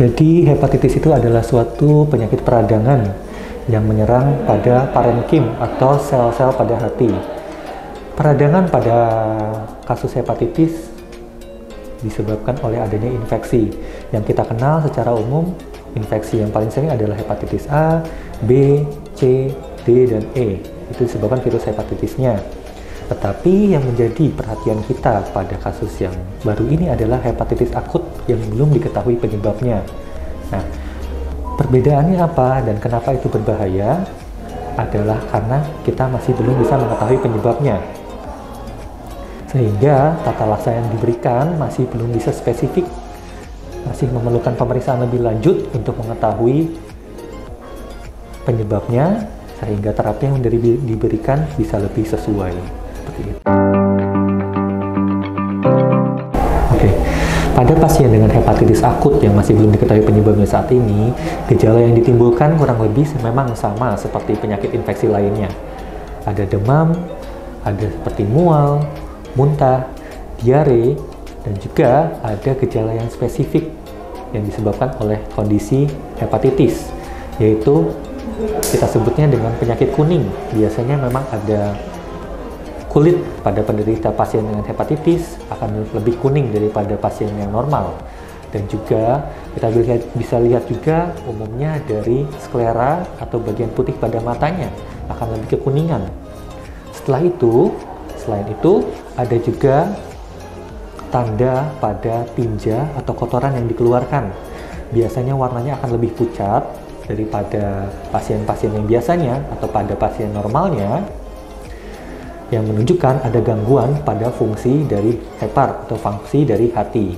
Jadi hepatitis itu adalah suatu penyakit peradangan yang menyerang pada parenkim atau sel-sel pada hati. Peradangan pada kasus hepatitis disebabkan oleh adanya infeksi. Yang kita kenal secara umum, infeksi yang paling sering adalah hepatitis A, B, C, D, dan E. Itu disebabkan virus hepatitisnya. Tetapi yang menjadi perhatian kita pada kasus yang baru ini adalah hepatitis akut yang belum diketahui penyebabnya. Nah, perbedaannya apa dan kenapa itu berbahaya adalah karena kita masih belum bisa mengetahui penyebabnya. Sehingga tata laksana yang diberikan masih belum bisa spesifik, masih memerlukan pemeriksaan lebih lanjut untuk mengetahui penyebabnya, sehingga terapi yang diberikan bisa lebih sesuai. Seperti itu. Oke, pada pasien dengan hepatitis akut yang masih belum diketahui penyebabnya saat ini, gejala yang ditimbulkan kurang lebih memang sama seperti penyakit infeksi lainnya. Ada demam, ada seperti mual, muntah, diare, dan juga ada gejala yang spesifik yang disebabkan oleh kondisi hepatitis, yaitu kita sebutnya dengan penyakit kuning. Biasanya memang ada kulit pada penderita pasien dengan hepatitis akan lebih kuning daripada pasien yang normal. Dan juga kita bisa lihat juga umumnya dari sklera atau bagian putih pada matanya akan lebih kekuningan. Selain itu ada juga tanda pada tinja atau kotoran yang dikeluarkan. Biasanya warnanya akan lebih pucat daripada pasien-pasien yang biasanya atau pada pasien normalnya, yang menunjukkan ada gangguan pada fungsi dari hepar atau fungsi dari hati.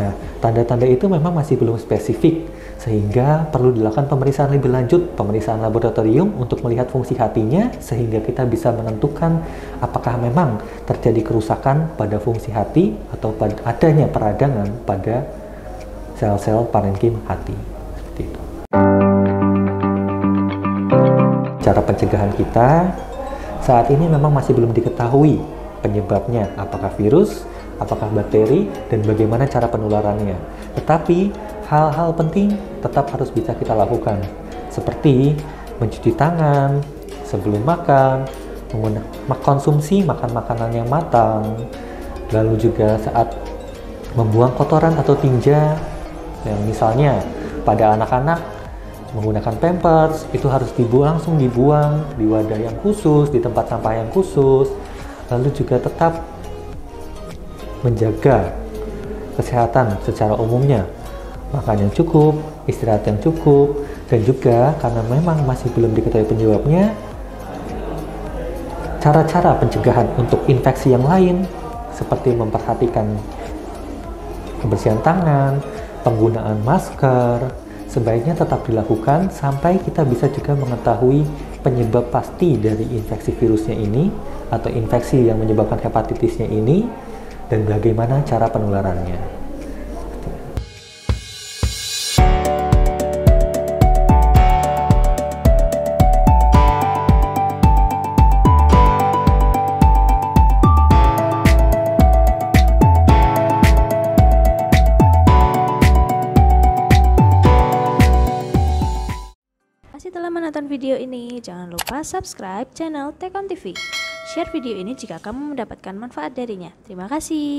Nah, tanda-tanda itu memang masih belum spesifik, sehingga perlu dilakukan pemeriksaan lebih lanjut, pemeriksaan laboratorium untuk melihat fungsi hatinya, sehingga kita bisa menentukan apakah memang terjadi kerusakan pada fungsi hati atau adanya peradangan pada sel-sel parenkim hati. Seperti itu. Cara pencegahan kita saat ini memang masih belum diketahui penyebabnya, apakah virus, apakah bakteri, dan bagaimana cara penularannya. Tetapi hal-hal penting tetap harus bisa kita lakukan, seperti mencuci tangan sebelum makan, mengkonsumsi makan-makanan yang matang, lalu juga saat membuang kotoran atau tinja, yang misalnya pada anak-anak menggunakan pampers, itu harus langsung dibuang di wadah yang khusus, di tempat sampah yang khusus. Lalu juga tetap menjaga kesehatan secara umumnya, makan yang cukup, istirahat yang cukup, dan juga karena memang masih belum diketahui penyebabnya, cara-cara pencegahan untuk infeksi yang lain seperti memperhatikan kebersihan tangan, penggunaan masker, sebaiknya tetap dilakukan sampai kita bisa juga mengetahui penyebab pasti dari infeksi virusnya ini atau infeksi yang menyebabkan hepatitisnya ini dan bagaimana cara penularannya. Setelah menonton video ini, jangan lupa subscribe channel Tekon TV. Share video ini jika kamu mendapatkan manfaat darinya. Terima kasih.